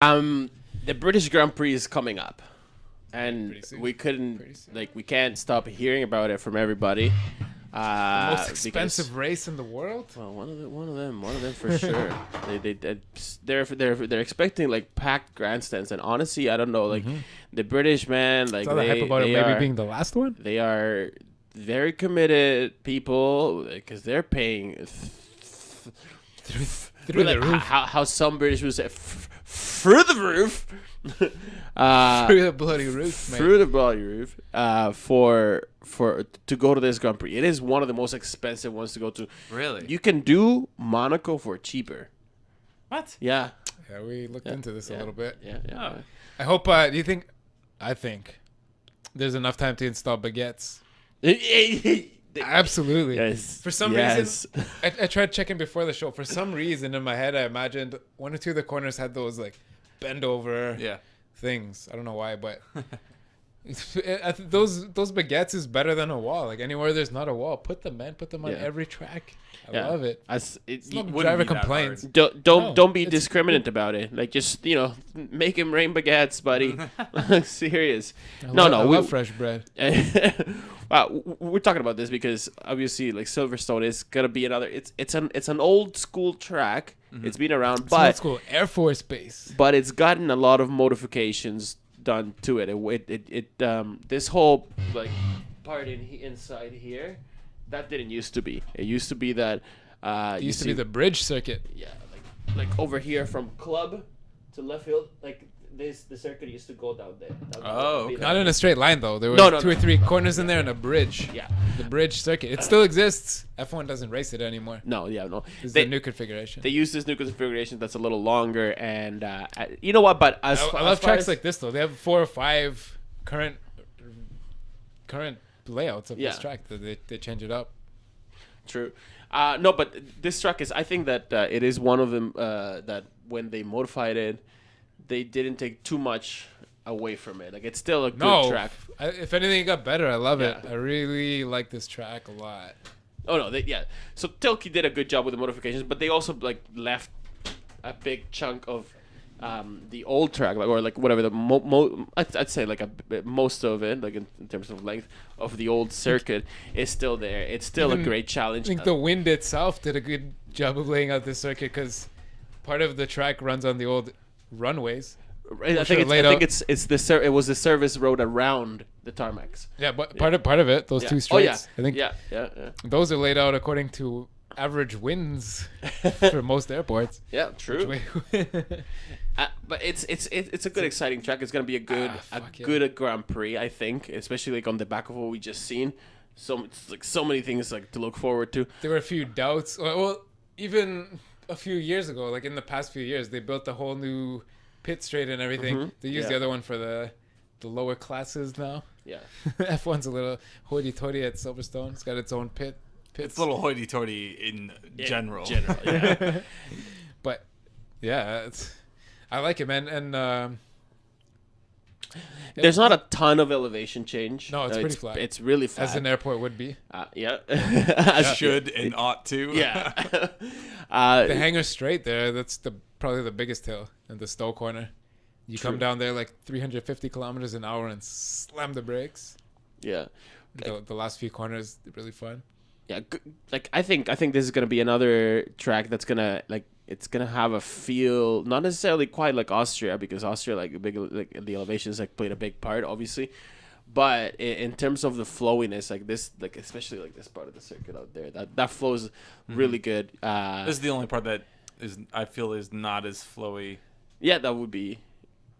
The British Grand Prix is coming up, and Pretty soon. we couldn't Pretty soon. we can't stop hearing about it from everybody. The most Because- expensive race in the world. Well, one of them for sure. They're expecting like packed grandstands, and honestly, I don't know. Like the British man, like Saw the hype about it they maybe are, being the last one. they are very committed people because they're paying Through the roof. How some British would say through the roof. Through the bloody roof, mate. Through the bloody roof, for to go to this Grand Prix. It is one of the most expensive ones to go to. Really? You can do Monaco for cheaper. What? Yeah. Yeah, we looked into this a little bit. Yeah. Oh. I hope. Do you think? I think there's enough time to install baguettes. Absolutely. Yes. For some reason, I tried checking before the show. For some reason, in my head, I imagined one or two of the corners had those like bend over Yeah. things. I don't know why, but those baguettes is better than a wall. Like anywhere there's not a wall, put them on every track. I love it. Driver complains. Don't be discriminant about it. Like just make him rain baguettes, buddy. Serious. I No, love fresh bread. We're talking about this because obviously like Silverstone is gonna be another. It's an old school track. It's been around, It's old school Air Force Base. but it's gotten a lot of modifications done to it. This whole like part inside here, that didn't used to be. It used to be that. It used to be the bridge circuit. Yeah, like over here from club to left field, like the circuit used to go down there. Okay. Not in a straight line though. There were No, two or three corners in there and a bridge. Yeah. The bridge circuit. It still exists. F1 doesn't race it anymore. No. This is They- the new configuration. They use this new configuration that's a little longer, and you know what? But I love tracks like this though. They have 4 or 5 current layouts of this track that they change it up. True. No, but this track is. I think that it is one of them that when they modified it, they didn't take too much away from it. Like it's still a good track. If anything, it got better. I love it. Yeah. I really like this track a lot. Oh no, So Tilke did a good job with the modifications, but they also like left a big chunk of the old track, or whatever the I'd say most of it, like in terms of length of the old circuit, is still there. It's still a great I challenge. think the wind itself did a good job of laying out this circuit because part of the track runs on the old runways. I think it was the service road around the tarmacs. Yeah, but part of it, those two straights. I think yeah. those are laid out according to average winds for most airports. Yeah, true. But it's a good, exciting track. It's gonna be a good Grand Prix, I think, especially like on the back of what we just seen. So it's like so many things like to look forward to. There were a few doubts. Well, even a few years ago, like in the past few years, they built a whole new pit straight and everything. They use the other one for the lower classes now. Yeah. F1's a little hoity-toity at Silverstone. It's got its own pits. It's a little hoity-toity in general. Yeah. But yeah, I like it, man. And there's not a ton of elevation change. No, it's pretty flat. It's really flat. as an airport would be. Yeah. Should and ought to. Yeah. The hangar straight there, that's probably the biggest hill in the Stowe corner. You come down there like 350 kilometers an hour and slam the brakes. Yeah. The last few corners, really fun. Yeah, like I think this is gonna be another track that's gonna it's gonna have a feel not necessarily quite like Austria, because Austria the elevations played a big part obviously, but in terms of the flowiness, especially like this part of the circuit out there, that flows really good. This is the only part that I feel is not as flowy. Yeah, that would be.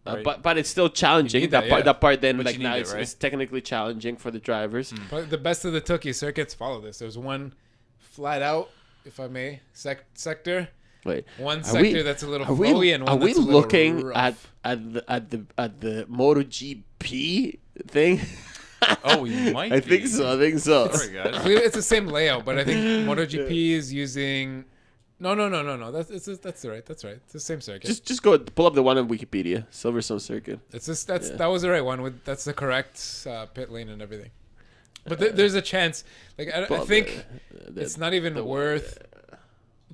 Right. But it's still challenging. That part then But now right? it's technically challenging for the drivers. Probably the best of the Tukey circuits follow this. There's one flat out, if I may, sector. Wait, One sector that's a little flowy and one are we that's a little looking rough. at the MotoGP thing? Oh, you might. I think so. Sorry, guys. I believe it's the same layout, but I think MotoGP is using. No. That's right. It's the same circuit. Just go pull up the one on Wikipedia, Silverstone circuit. That was the right one. That's the correct pit lane and everything. But there's a chance. Like I think it's not even worth.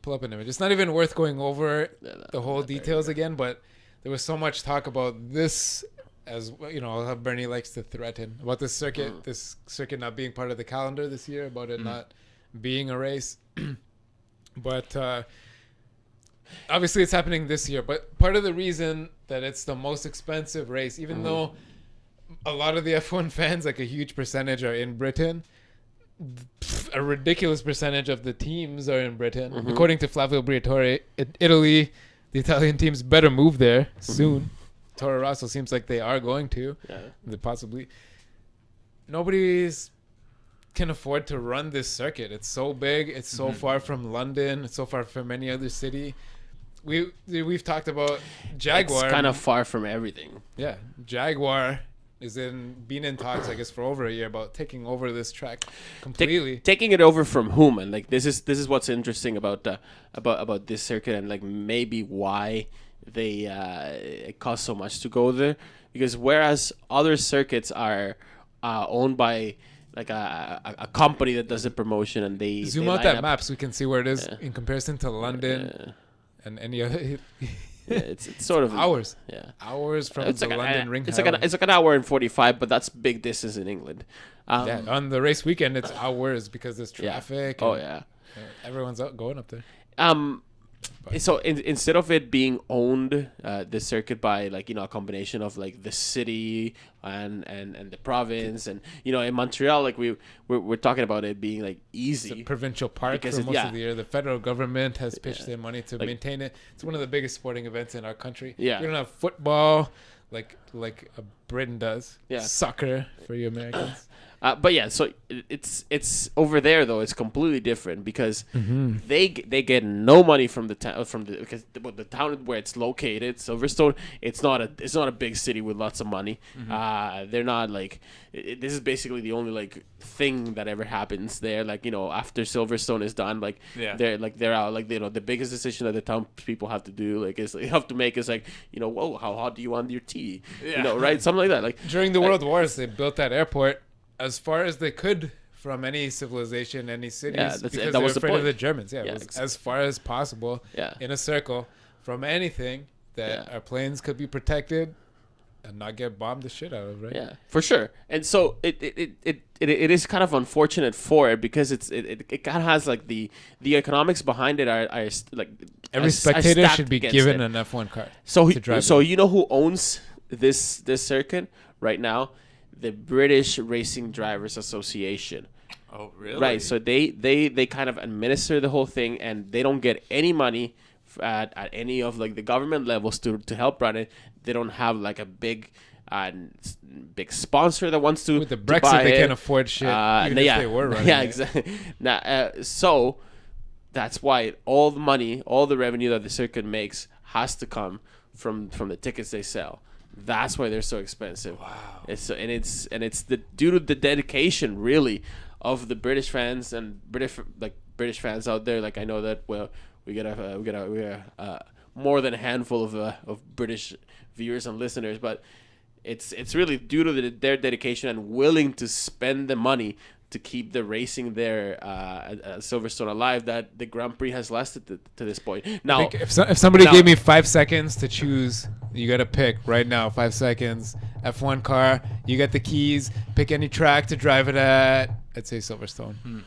Pull up an image. It's not even worth going over the whole details again. But there was so much talk about this, as you know, how Bernie likes to threaten about this circuit not being part of the calendar this year, about it not being a race. But obviously it's happening this year. But part of the reason that it's the most expensive race, even though a lot of the F1 fans, like a huge percentage, are in Britain, a ridiculous percentage of the teams are in Britain. According to Flavio Briatore, Italy, the Italian teams better move there soon. Toro Rosso seems like they are going to. Yeah. They possibly. Nobody's can afford to run this circuit. It's so big. It's so far from London. It's so far from any other city. We've talked about Jaguar. It's kind of far from everything. Yeah, Jaguar is been in talks, I guess, for over a year about taking over this track completely. Taking it over from whom? And like this is what's interesting about this circuit, and like maybe why they it costs so much to go there, because whereas other circuits are owned by like a company that does the promotion, and they zoom out that map so we can see where it is in comparison to London and any other. Yeah, it's sort of hours. Yeah, hours from the London ring. It's like an hour and 45, but that's big distance in England. On the race weekend, it's hours because there's traffic. Yeah. Oh yeah, everyone's going up there. So instead of it being owned, the circuit by like, you know, a combination of like the city and the province, and you know, in Montreal, like we're talking about it being like easy. It's a provincial park for most of the year. The federal government has pitched in money to maintain it. It's one of the biggest sporting events in our country. Yeah, we don't have football like Britain does. Yeah, soccer for you Americans. But yeah, so it's over there though. It's completely different because they get no money from the town because the town where it's located, Silverstone. It's not a big city with lots of money. They're not like this is basically the only like thing that ever happens there. Like, you know, after Silverstone is done, like they're out. Like, you know, the biggest decision that the town people have to do you have to make is like, you know, whoa, how hot do you want your tea? You know, right? Something like that. Like during the World Wars, they built that airport as far as they could from any civilization, any cities, because they were afraid of the Germans. Yeah, it was exactly. As far as possible in a circle from anything that our planes could be protected and not get bombed the shit out of, right? Yeah, for sure. And so it is kind of unfortunate for it because it kind of has like the economics behind it are like every spectator should be given an F1 car. So you know who owns this circuit right now? The British Racing Drivers Association. Oh, really? Right. So they kind of administer the whole thing, and they don't get any money at any of like the government levels to help run it. They don't have like a big sponsor that wants to. With the Brexit, they can't afford shit. Even if they were running. Yeah, exactly. Now, so that's why all the money, all the revenue that the circuit makes has to come from the tickets they sell. That's why they're so expensive. Wow. It's due to the dedication really of the British fans and British fans out there. Like, I know that we got more than a handful of British viewers and listeners, but it's really due to their dedication and willing to spend the money to keep the racing there at Silverstone alive that the Grand Prix has lasted to this point. Now, if somebody gave me 5 seconds to choose, you got to pick right now. 5 seconds. F1 car. You got the keys. Pick any track to drive it at. I'd say Silverstone.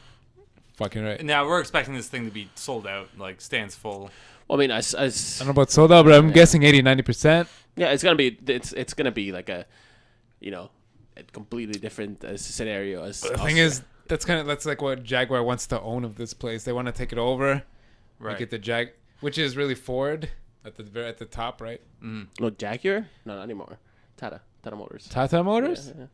Fucking right. Now we're expecting this thing to be sold out, like stands full. Well, I mean, I don't know about sold out, but I'm guessing 80-90%. Yeah, it's gonna be like a, you know, a completely different scenario as the thing is that's like what Jaguar wants to own of this place. They want to take it over, right? Get the which is really Ford at the top, right? No, Jaguar, not anymore. Tata Motors. Tata Motors. Yeah.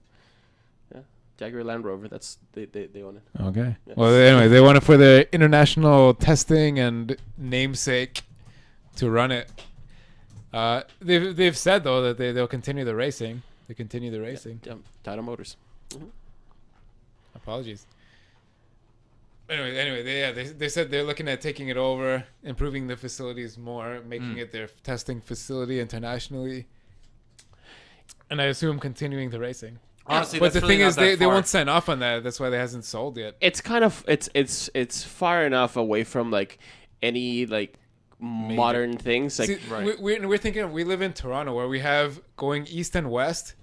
Jaguar Land Rover. That's they own it. Okay. Yeah. Well, anyway, they want it for their international testing and namesake to run it. They've said though that they'll continue the racing. They continue the racing. Yeah, Tata Motors. Apologies. Anyway, they said they're looking at taking it over, improving the facilities more, making it their testing facility internationally, and I assume continuing the racing. Honestly, but the really thing is, they won't sign off on that. That's why they hasn't sold yet. It's kind of it's far enough away from like any like modern things. Like See, we're thinking we live in Toronto where we have going east and west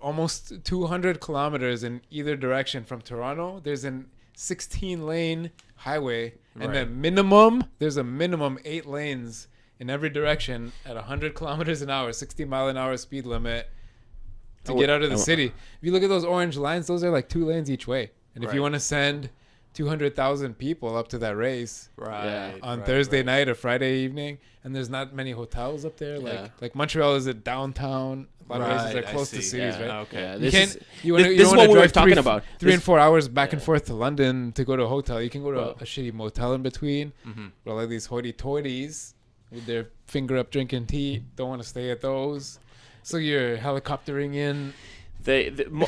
almost 200 kilometers in either direction from Toronto. There's an 16-lane highway, and there's a minimum 8 lanes in every direction at 100 kilometers an hour, 60-mile-an-hour speed limit to get out of the city. If you look at those orange lines, those are like 2 lanes each way. And if you want to send 200,000 people up to that race on Thursday night or Friday evening, and there's not many hotels up there, like Montreal is a downtown. A lot of races are close to cities, right? Okay. Yeah, You can't. You this is want what to we were drive talking about. 3 and 4 hours back and forth to London to go to a hotel. You can go to a shitty motel in between. Or like these hoity-toities with their finger up drinking tea. Don't want to stay at those. So you're helicoptering in.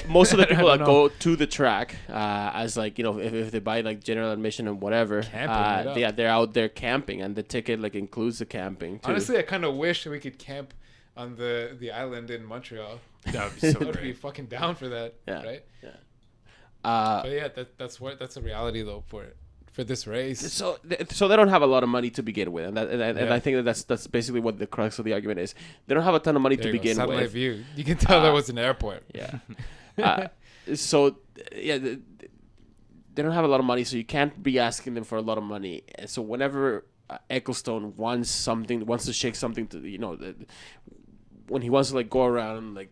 Most of the people that go to the track as like, you know, if they buy like general admission and whatever, they're out there camping, and the ticket like includes the camping too. Honestly, I kind of wish we could camp on the island in Montreal. That would be so I would great. be fucking down for that. Yeah. Right. Yeah. But yeah, that's a reality though for this race. So they don't have a lot of money to begin with, and I think that's basically what the crux of the argument is. They don't have a ton of money to begin Satellite with. view. You can tell that was an airport. Yeah. So yeah, they don't have a lot of money, so you can't be asking them for a lot of money. And so whenever Ecclestone wants to shake something to, you know, when he wants to like go around like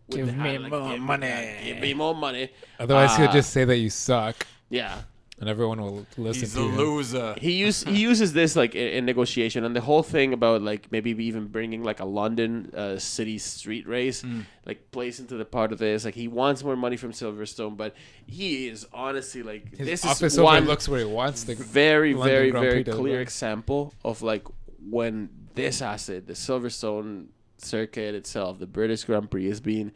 with Give the me hand, like, more money. Give me more money. Otherwise, he'll just say that you suck, Yeah. and everyone will listen He's to a him. loser. He uses this like in negotiation, and the whole thing about like maybe even bringing like a London city street race like plays into the part of this. Like he wants more money from Silverstone, but he is honestly like His this office is one overlooks where he wants the very London very Grand very Prix to clear run. example of like when this asset, the Silverstone circuit itself, the British Grand Prix, is being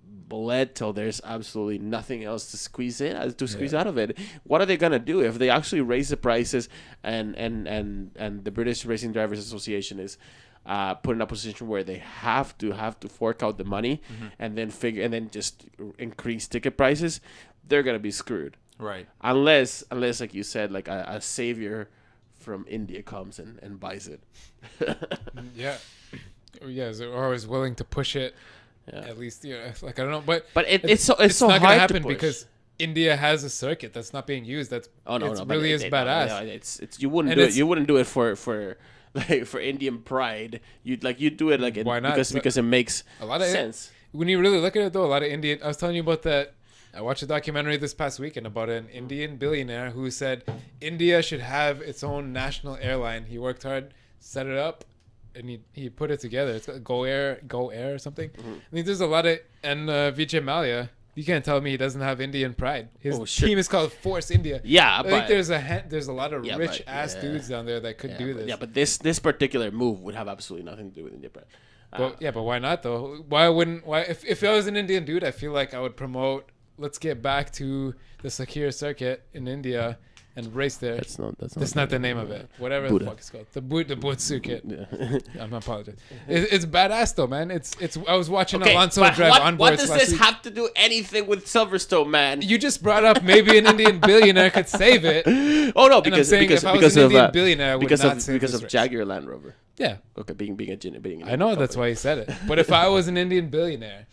bled till there's absolutely nothing else to squeeze out of it. What are they gonna do if they actually raise the prices and the British Racing Drivers Association is put in a position where they have to fork out the money and then just increase ticket prices? They're gonna be screwed. Right. Unless like you said, like a savior from India comes and buys it. Yeah. Or is willing to push it. Yeah. At least, like I don't know, but it's so not hard gonna to happen push. because India has a circuit that's not being used. That's really is badass. No, it's you wouldn't And do it. it's- You wouldn't do it for like for Indian pride. You'd do it like Why not? because it makes A lot of sense. When you really look at it, though, a lot of Indian. I was telling you about that. I watched a documentary this past weekend about an Indian billionaire who said India should have its own national airline. He worked hard, set it up, and he put it together. It's called Go Air or something. I mean, there's a lot of Vijay Mallya. You can't tell me he doesn't have Indian pride. His team is called Force India. Yeah, I but think there's a lot of Yeah, rich but- ass yeah. dudes down there that could do this. Yeah, but this particular move would have absolutely nothing to do with India pride. But why not though? Why if I was an Indian dude, I feel like I would promote. Let's get back to the Sakir circuit in India and race there. That's not the name of it. Whatever Buddha. the fuck it's called. The Buddha circuit. Yeah. I'm apologize. It's badass though, man. It's. I was watching Okay, Alonso but drive onboards what does last this week. have to do anything with Silverstone, man? You just brought up maybe an Indian billionaire could save it. Oh no, And I'm because saying because if I was because an of Indian billionaire, I would because not of save because this of race. Jaguar Land Rover. Yeah, Okay, being a I know that's why he said it. But if I was an Indian billionaire,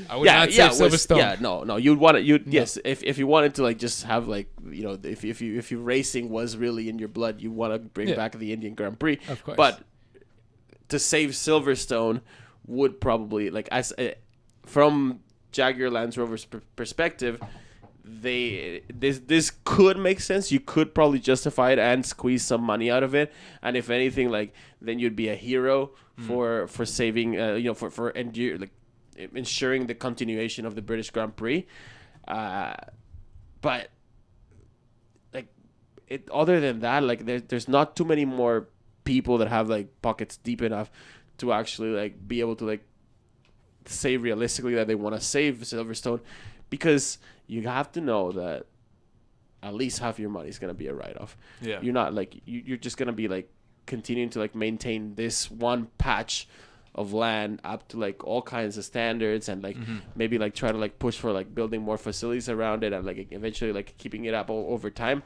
I would not save was- Silverstone. Yeah, no, you'd want it. Yes, if you wanted to like just have like, you know, if you racing was really in your blood, you want to bring Yeah. back the Indian Grand Prix. Of course. But to save Silverstone would probably like from Jaguar Land Rover's perspective, this could make sense. You could probably justify it and squeeze some money out of it. And if anything, like then you'd be a hero for saving, for ensuring the continuation of the British Grand Prix. But like other than that, like there's not too many more people that have like pockets deep enough to actually like be able to like say realistically that they want to save Silverstone, because you have to know that at least half your money is going to be a write-off. Yeah. You're not like you're just going to be like continuing to like maintain this one patch of land up to like all kinds of standards, and like maybe like try to like push for like building more facilities around it, and like eventually like keeping it up over time.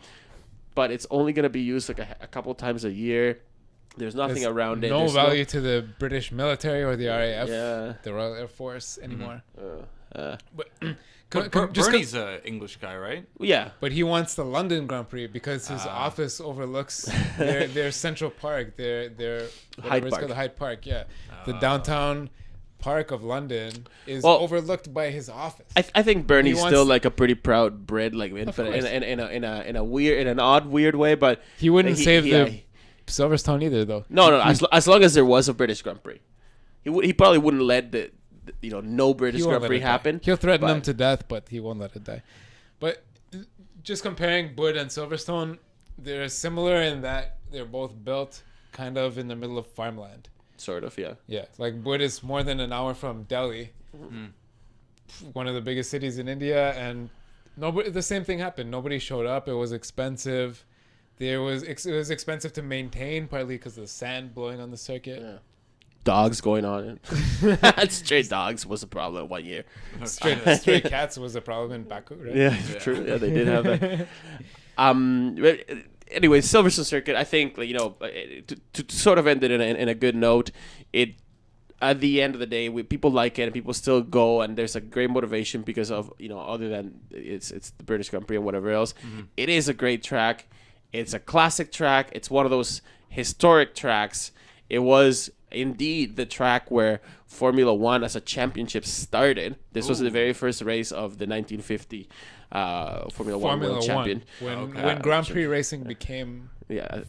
But it's only going to be used like a couple times a year. There's nothing There's around it. No There's value to the British military or the RAF, Yeah. the Royal Air Force anymore. But Bernie's an English guy, right? Yeah. But he wants the London Grand Prix because his office overlooks their Central Park, their Hyde it's Park. called, the Hyde Park. Yeah, the downtown park of London is Well, overlooked by his office. I think Bernie's He wants- still like a pretty proud Brit, like in course. in an odd weird way, but He wouldn't save yeah. the Silverstone either, though. No. As long as there was a British Grand Prix, he probably wouldn't let the no British He won't Grand let Prix it die. happen. He'll threaten but- them to death, but he won't let it die. But just comparing Bud and Silverstone, they're similar in that they're both built kind of in the middle of farmland. Sort of, yeah. Yeah, like Bud is more than an hour from Delhi, one of the biggest cities in India, and nobody. The same thing happened. Nobody showed up. It was expensive. It was expensive to maintain, partly because of the sand blowing on the circuit. Yeah. Dogs going on. Stray dogs was a problem one year. Stray cats was a problem in Baku, right? Yeah, true. Yeah, they did have that. But anyway, Silverstone circuit. I think to sort of end it in a good note. It at the end of the day, people like it and people still go, and there's a great motivation because of other than it's the British Grand Prix and whatever else. It is a great track. It's a classic track. It's one of those historic tracks. It was indeed the track where Formula One as a championship started. This was the very first race of the 1950 Formula One World Champion. When Grand Prix racing became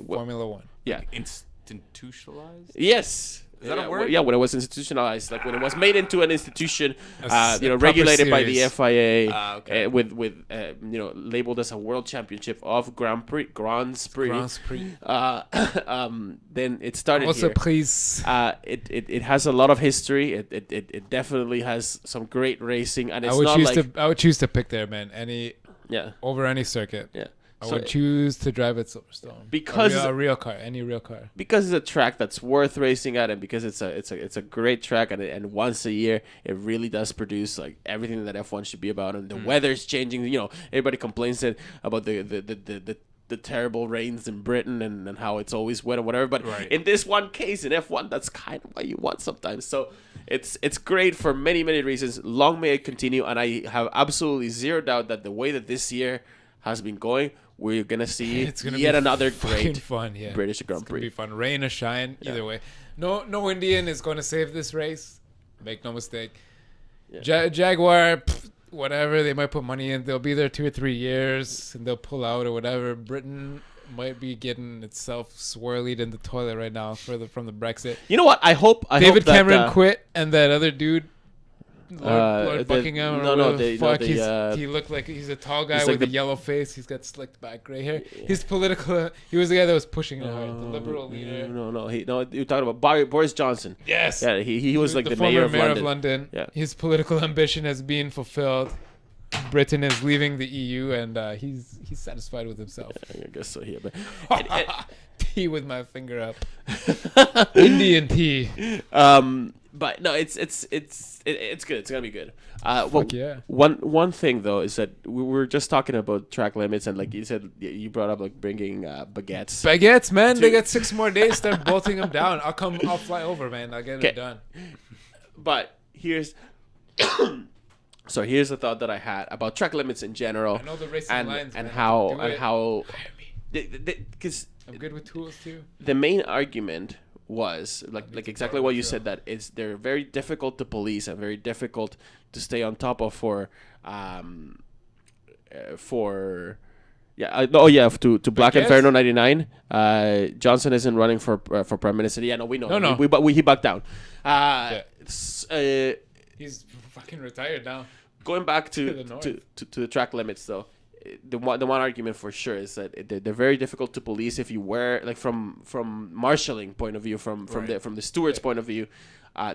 Formula One. Yeah. Institutionalized? Yes. Is that a word? Yeah, when it was institutionalized, like when it was made into an institution, A proper regulated by the series. FIA, Okay. with labeled as a world championship of Grand Prix. Then it started Also, here. please. It has a lot of history. It definitely has some great racing, and it's not like I would choose to pick there, man. yeah. Over any circuit. Yeah. I So would choose to drive at Silverstone Because- a real car, any real car. because it's a track that's worth racing at, and because it's a great track, and once a year it really does produce like everything that F1 should be about, and the weather's changing. Everybody complains about the terrible rains in Britain and how it's always wet or whatever. But in this one case in F1, that's kind of what you want sometimes. So it's great for many reasons. Long may it continue, and I have absolutely zero doubt that the way that this year has been going, we're gonna see It's gonna yet be another fucking great fun, yeah. British Grand It's gonna be Prix. fun, rain or shine, either way. No Indian is going to save this race. Make no mistake. Jaguar, whatever, they might put money in. They'll be there 2 or 3 years and they'll pull out or whatever. Britain might be getting itself swirled in the toilet right now from the Brexit. You know what? I hope David that, Cameron quit, and that other dude, Lord the- Buckingham, or no, whatever the- the fuck. no, the, He looked like he's a tall guy he's with like a yellow face. He's got slicked back gray hair. His political, he was the guy that was pushing it hard, the liberal leader. No, you're talking about Boris Johnson. Yes. Yeah, he was like the former mayor of London. Yeah. His political ambition has been fulfilled. Britain is leaving the EU, and he's satisfied with himself. I guess so here, but Tea with my finger up. Indian tea. but no, it's good. It's gonna be good. Fuck yeah. One thing though is that we were just talking about track limits, and like you said, you brought up like bringing baguettes. Baguettes, man. They Dude. got 6 more days. Start bolting them down. I'll fly over, man. I'll get it done. But here's here's the thought that I had about track limits in general. I know the racing and lines, and man. how Do and it. how because I'm good with tools too. the main argument was like exactly what you said, that is they're very difficult to police and very difficult to stay on top of to Black Baguettes? Inferno 99. Johnson isn't running for prime minister. Yeah, no, we know. No. He backed down. He's fucking retired now. Going back To to the north. to the track limits though, the one argument for sure is that they're very difficult to police if you wear, like, from marshalling point of view, from the steward's point of view.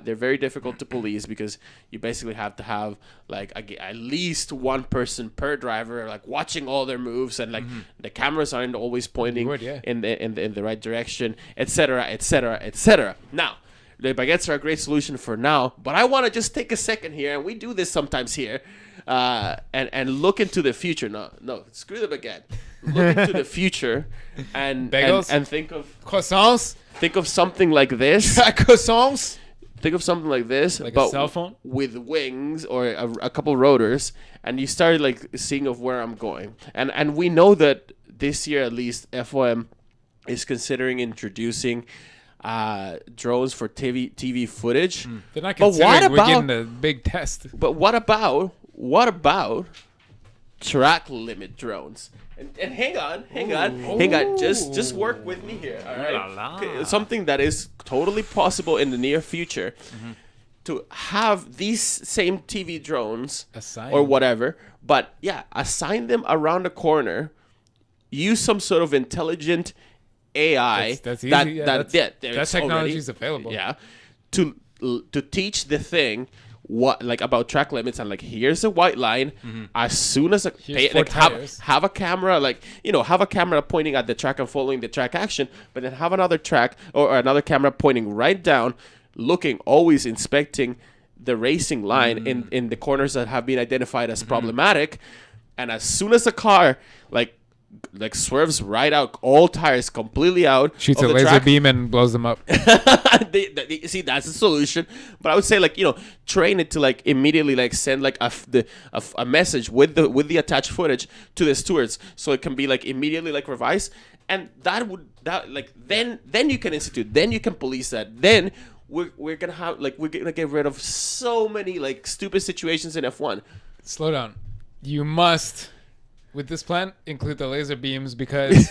They're very difficult to police because you basically have to have like at least one person per driver, like watching all their moves, and like the cameras aren't always pointing in the right direction, etc. Now, the baguettes are a great solution for now, but I want to just take a second here, and we do this sometimes here, and look into the future. No, screw the baguette. look into the future and Bagels? and think of Croissants? something like this. Croissants? Think of something like this, Like but a cell phone? with wings or a couple rotors, and you start like seeing of where I'm going. And we know that this year at least FOM is considering introducing drones for TV footage. They're not But what considering we're about- getting a big test. But what about track limit drones? And hang on. Just work with me here. All right. La la. Okay, something that is totally possible in the near future to have these same TV drones Assign. or whatever, but yeah, assign them around the corner. Use some sort of intelligent AI That's easy. that Yeah, that that there's technology already- is available. Yeah, to teach the thing what like about track limits and like here's a white line. As soon as Here's four tires. have a camera like have a camera pointing at the track and following the track action, but then have another track or another camera pointing right down, looking always inspecting the racing line in the corners that have been identified as problematic, and as soon as the car like swerves right out, all tires completely out, Shoots of a the laser track. beam and blows them up. See, that's the solution. But I would say like train it to like immediately like send like a message with the attached footage to the stewards, so it can be like immediately like revised, and that then you can institute, then you can police that, then we're gonna get rid of so many like stupid situations in F1. Slow down. You must, with this plan, include the laser beams because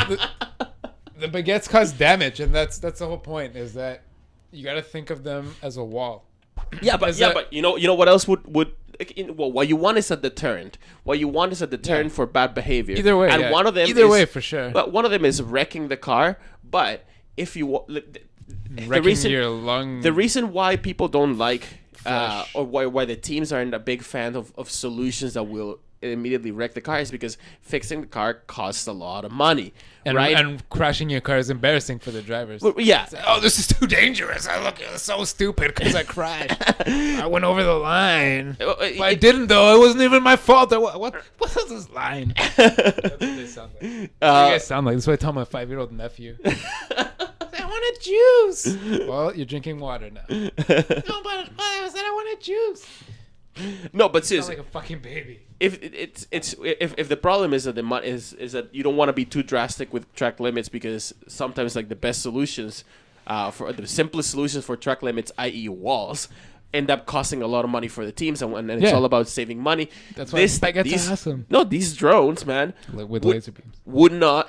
the baguettes cause damage, and that's the whole point. Is that you got to think of them as a wall. But you know what else would what you want is a deterrent. What you want is a deterrent for bad behavior. Either way, and yeah. one of them Either way, for sure. But one of them is wrecking the car. But if you Wrecking your lung. the reason why people don't like Flesh. or why the teams aren't a big fan of solutions that will immediately wreck the car is because fixing the car costs a lot of money, and, right? and crashing your car is embarrassing for the drivers. But, yeah, Oh, this is too dangerous. I look so stupid because I crashed. I went over the line. But I didn't, though. It wasn't even my fault. What is this line? That's what they sound like. You guys sound like. That's what I tell my 5-year-old nephew. I wanted juice. Well, you're drinking water now. No, but I said I wanted juice. no, but Sound seriously, like a fucking baby. if the problem is that is that you don't want to be too drastic with track limits, because sometimes like the best solutions for the simplest solutions for track limits, i.e. walls, end up costing a lot of money for the teams, and it's Yeah. all about saving money. That's why baguettes are awesome. No, these drones, man, With would- laser beams. would not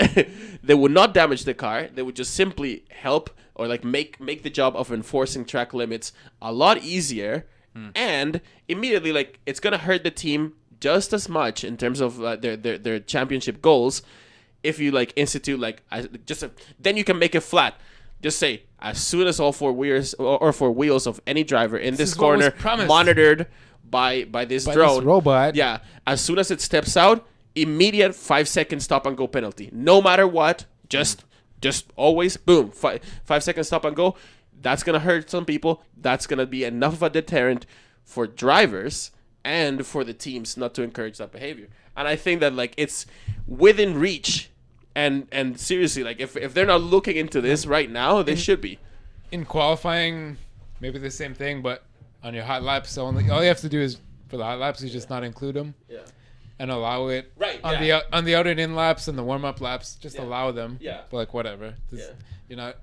they would not damage the car. They would just simply help or like make the job of enforcing track limits a lot easier, and immediately like it's gonna hurt the team just as much in terms of their championship goals if you like institute like then you can make it flat. Just say as soon as all four wheels or four wheels of any driver in this is what was corner promised. monitored by this By drone this robot. yeah, as soon as it steps out, immediate 5-second stop and go penalty. No matter what, just always boom, 5 second stop and go. That's gonna hurt some people. That's gonna be enough of a deterrent for drivers and for the teams not to encourage that behavior. And I think that like it's within reach. And seriously, like if they're not looking into this right now, they should be. In qualifying, maybe the same thing, but on your hot laps, only all you have to do is for the hot laps, you just not include them. Yeah. And allow it Right, on yeah. the out and in laps and the warm up laps. Just Yeah. allow them. Yeah. But like whatever. Yeah. You're not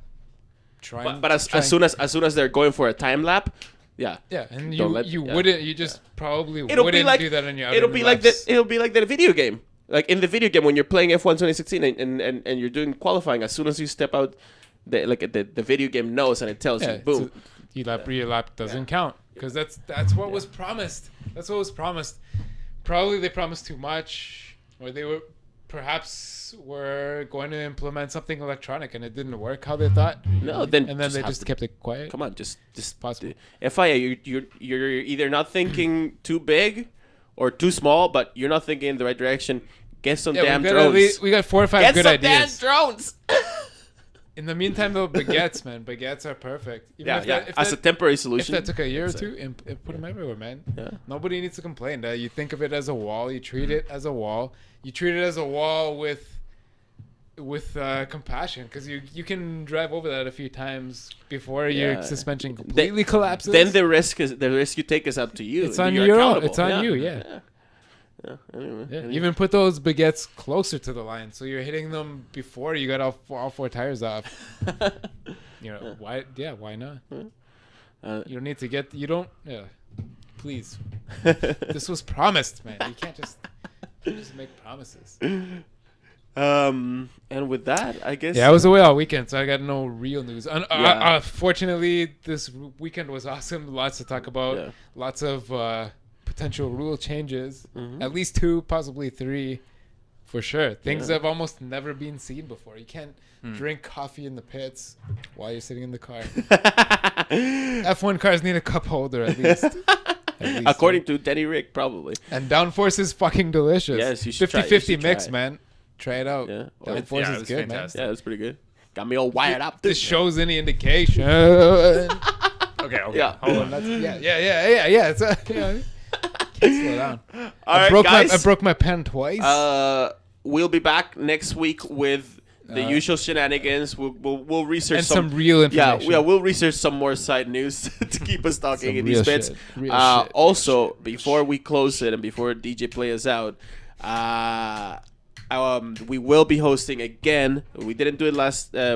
trying. But as soon as they're going for a time lap, yeah. yeah, and Don't you let- you yeah. wouldn't. You just probably It'll wouldn't be like do that on your out it'll and be in like laps. that. It'll be like that video game. Like in the video game when you're playing F1 2016 and you're doing qualifying, as soon as you step out, the video game knows and it tells Yeah, you, boom. so your lap doesn't count because that's what was promised. That's what was promised. Probably they promised too much, or they were going to implement something electronic and it didn't work how they thought. No, then and then they have just to- kept it quiet. Come on, just Possible. FIA, you're either not thinking too big or too small, but you're not thinking in the right direction. Get some damn drones. We got 4 or 5 Get good some ideas. damn drones. In the meantime, though, baguettes, man, baguettes are perfect. Even Yeah, if yeah. that- if As that- a temporary If solution. that took a year or I'd say. two, put them everywhere, man. Yeah. Nobody needs to complain. You think of it as a wall. You treat it as a wall. You treat it as a wall with compassion, because you can drive over that a few times before Yeah. your suspension completely collapses. Then the risk you take is up to you. It's on You're your own. accountable. It's on you, yeah. Anyway, Yeah, even put those baguettes closer to the line, so you're hitting them before you got all four tires off. Why? Yeah, why not? You don't need to get. You don't. Yeah, please. This was promised, man. You can't just make promises. And with that, I guess. Yeah, I was away all weekend, so I got no real news. Yeah. Fortunately, this weekend was awesome. Lots to talk about. Yeah. Lots of potential rule changes. Mhm. At least 2, possibly 3, for sure. Things Yeah. that have almost never been seen before. You can't drink coffee in the pits while you're sitting in the car. F1 cars need a cup holder at least. According to Denny Rick, probably. And Downforce is fucking delicious. Yes, you should try it. 50-50 You should mix, try it. man. Try it out. Yeah. Downforce is it's good, fantastic. Yeah, that's pretty good. Got me all wired up. man. This shows any indication. Okay. Yeah. Hold on. Yeah. It's can't slow down. All right, I guys. broke my pen twice. We'll be back next week with the usual shenanigans. We'll research and some real information. Yeah, we'll research some more side news to keep us talking Some in real these bits. shit. Real shit. Also, before we close it and before DJ play us out, we will be hosting again. We didn't do it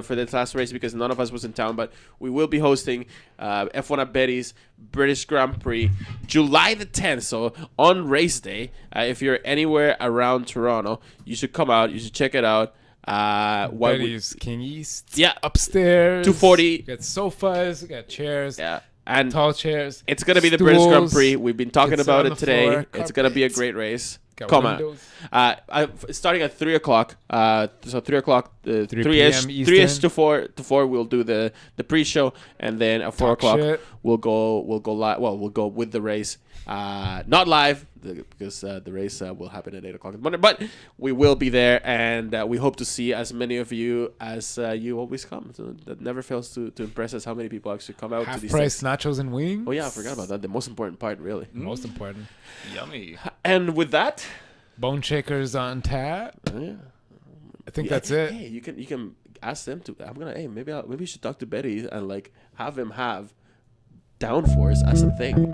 for the last race because none of us was in town, but we will be hosting F1 at Betty's British Grand Prix July the 10th. So on race day, if you're anywhere around Toronto, you should come out. You should check it out. Betty's King East. Yeah. Upstairs. 240. We got sofas. We got chairs. Yeah. And Tall chairs. it's going to be the British Grand stools. Prix. We've been talking Kids about on it the today. floor, It's going to be a carpets. great race. Got Come windows. on. Starting at 3 o'clock. So 3 o'clock, 3 3-ish, p.m. 3-ish Eastern. to 4 we'll do the pre-show, and then at 4 Talk o'clock shit. we'll go live. Well, we'll go with the race. Not live because the race will happen at 8 o'clock in the morning, but we will be there, and we hope to see as many of you as you always come. So that never fails to impress us how many people actually come out to Half these price things. nachos and wings. Oh yeah, I forgot about that. The most important part, really. Most important. Yummy. And with that, Bone shakers on tap. yeah. I think Yeah, that's it. Hey, you can ask them to. Maybe you should talk to Betty and like have him have downforce as a thing.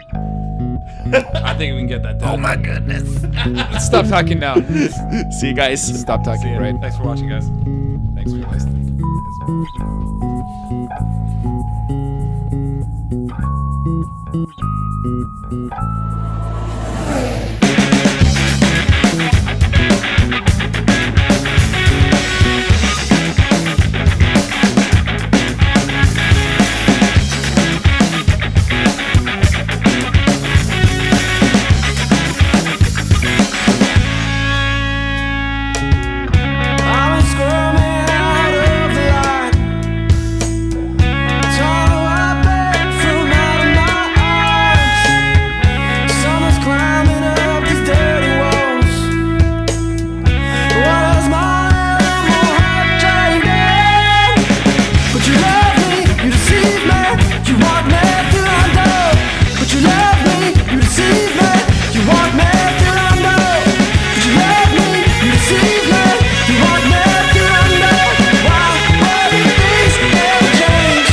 I think we can get that done. Oh my goodness. Let's stop talking now. See you guys. Stop See talking, ya. right? Thanks for watching, guys. Thanks for listening. I was screaming out of the line. Torn away from out of my arms. Summer's climbing up these dirty walls. Was my animal heart driving? But you love me, you deceive me. You want me till I'm done. But you love me, you deceive me. You want me till I'm done. But you love me, you deceive me. You want me till I'm done. Why these things never change?